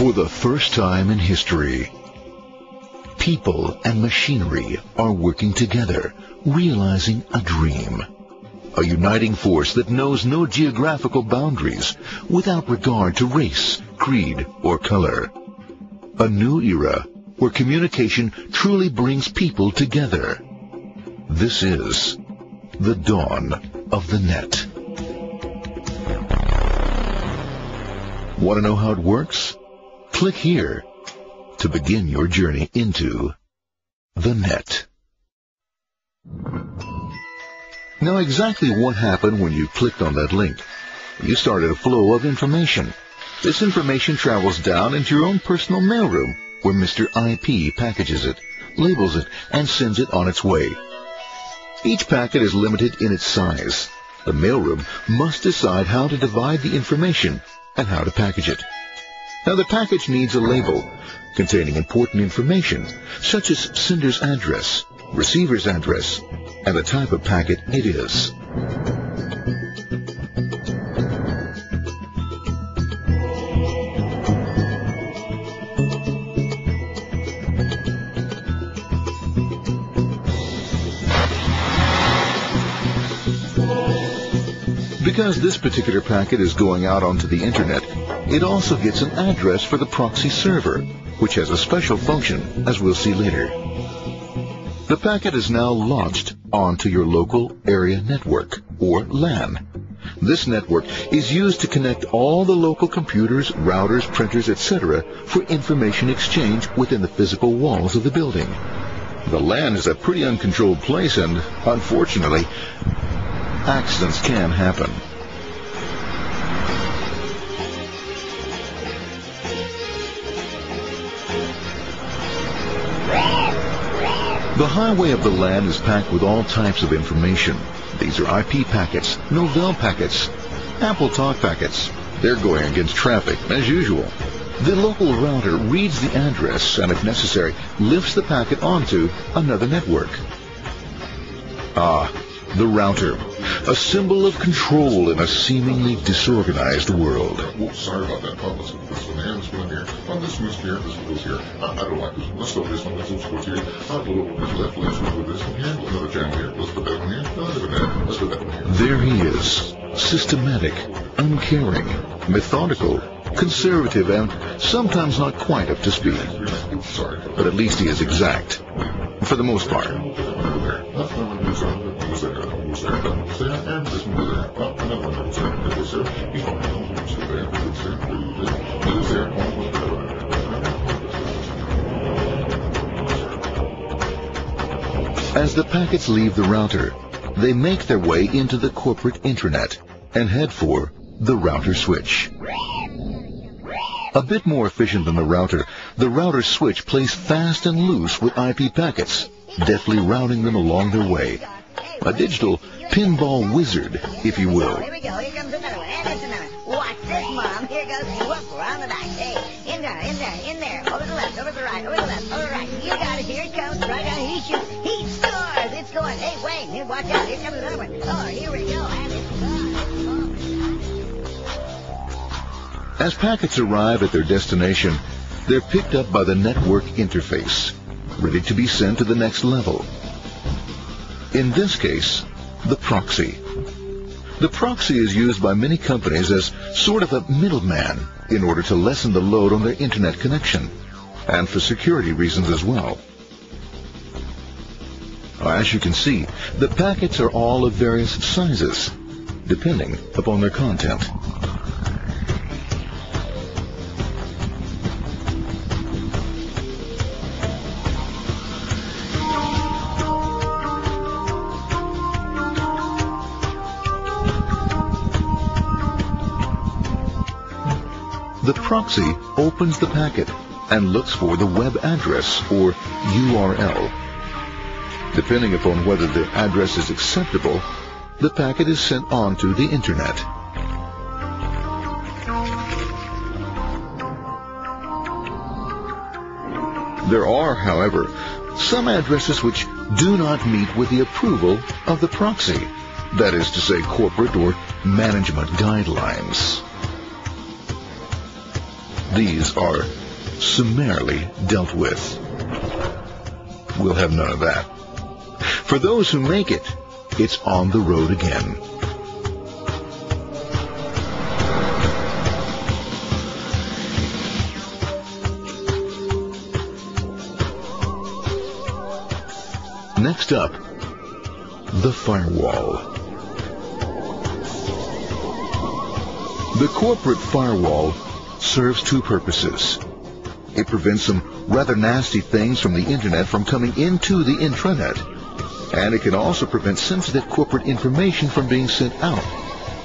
For the first time in history, people and machinery are working together, realizing a dream. A uniting force that knows no geographical boundaries, without regard to race, creed, or color. A new era where communication truly brings people together. This is the dawn of the net. Want to know how it works? Click here to begin your journey into the net. Now, exactly what happened when you clicked on that link? You started a flow of information. This information travels down into your own personal mailroom, where Mr. IP packages it, labels it, and sends it on its way. Each packet is limited in its size. The mailroom must decide how to divide the information and how to package it. Now, the package needs a label containing important information, such as sender's address, receiver's address, and the type of packet it is. Because this particular packet is going out onto the internet, it also gets an address for the proxy server, which has a special function, as we'll see later. The packet is now launched onto your local area network, or LAN. This network is used to connect all the local computers, routers, printers, etc. for information exchange within the physical walls of the building. The LAN is a pretty uncontrolled place, and unfortunately, accidents can happen. The highway of the LAN is packed with all types of information. These are IP packets, Novell packets, Apple Talk packets. They're going against traffic, as usual. The local router reads the address and, if necessary, lifts the packet onto another network. The router, a symbol of control in a seemingly disorganized world. Sorry about that, Pop. Let's put this one here, this one here. This goes here, this one goes here. I don't like this one. Let's go this one, this one goes here. I'll go this left, let's go with this one here. Another channel here. Let's put that one here. Let's put that one here. There he is, systematic, uncaring, methodical, conservative, and sometimes not quite up to speed. Sorry. But at least he is exact, for the most part. As the packets leave the router, they make their way into the corporate intranet and head for the router switch. A bit more efficient than the router switch plays fast and loose with IP packets, deftly routing them along their way. A digital pinball wizard, if you will. Here we go. Here comes another one. And it's another one. Watch this, Mom. Here goes. Whoop, around the back. Hey, in there. Over the left, over the right, over the left, over the right. You got it. Here it comes. Right on. He shoots. He scores. It's going. Hey, wait. Here, watch out. Here comes another one. Oh, here we go. And it's gone. As packets arrive at their destination, they're picked up by the network interface, ready to be sent to the next level. In this case, the proxy. The proxy is used by many companies as sort of a middleman in order to lessen the load on their internet connection, and for security reasons as well. As you can see, the packets are all of various sizes, depending upon their content. The proxy opens the packet and looks for the web address, or URL. Depending upon whether the address is acceptable, the packet is sent on to the internet. There are, however, some addresses which do not meet with the approval of the proxy, that is to say, corporate or management guidelines. these are summarily dealt with. We'll have none of that. For those who make it, it's on the road again. Next up, the firewall. The corporate firewall serves two purposes. It prevents some rather nasty things from the Internet from coming into the intranet, and it can also prevent sensitive corporate information from being sent out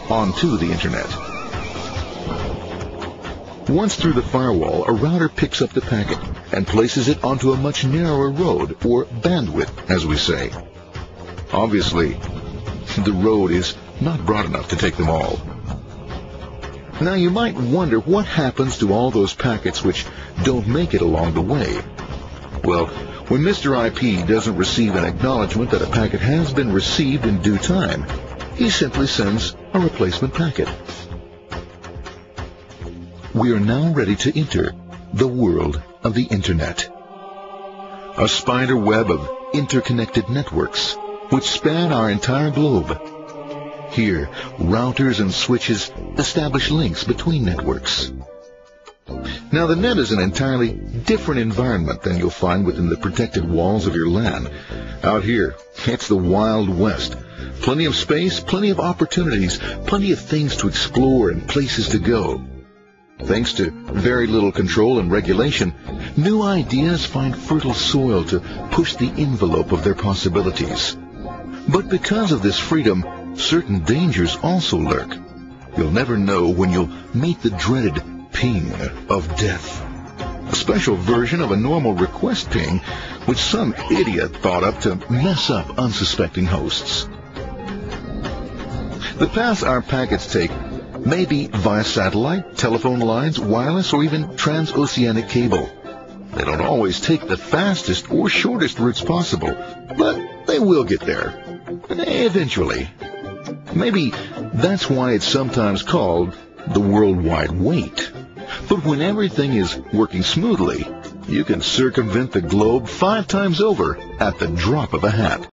onto the Internet. Once through the firewall, a router picks up the packet and places it onto a much narrower road, or bandwidth, as we say. Obviously, the road is not broad enough to take them all. Now you might wonder what happens to all those packets which don't make it along the way. Well, when Mr. IP doesn't receive an acknowledgement that a packet has been received in due time, he simply sends a replacement packet. We are now ready to enter the world of the Internet. A spider web of interconnected networks which span our entire globe. Here, routers and switches establish links between networks. Now, the net is an entirely different environment than you'll find within the protected walls of your LAN. Out here, it's the Wild West. Plenty of space, plenty of opportunities, plenty of things to explore and places to go. Thanks to very little control and regulation, new ideas find fertile soil to push the envelope of their possibilities. But because of this freedom, certain dangers also lurk. You'll never know when you'll meet the dreaded ping of death. A special version of a normal request ping, which some idiot thought up to mess up unsuspecting hosts. The path our packets take may be via satellite, telephone lines, wireless, or even transoceanic cable. They don't always take the fastest or shortest routes possible, but they will get there. Eventually. Maybe that's why it's sometimes called the worldwide wait. But when everything is working smoothly, you can circumvent the globe 5 times over at the drop of a hat.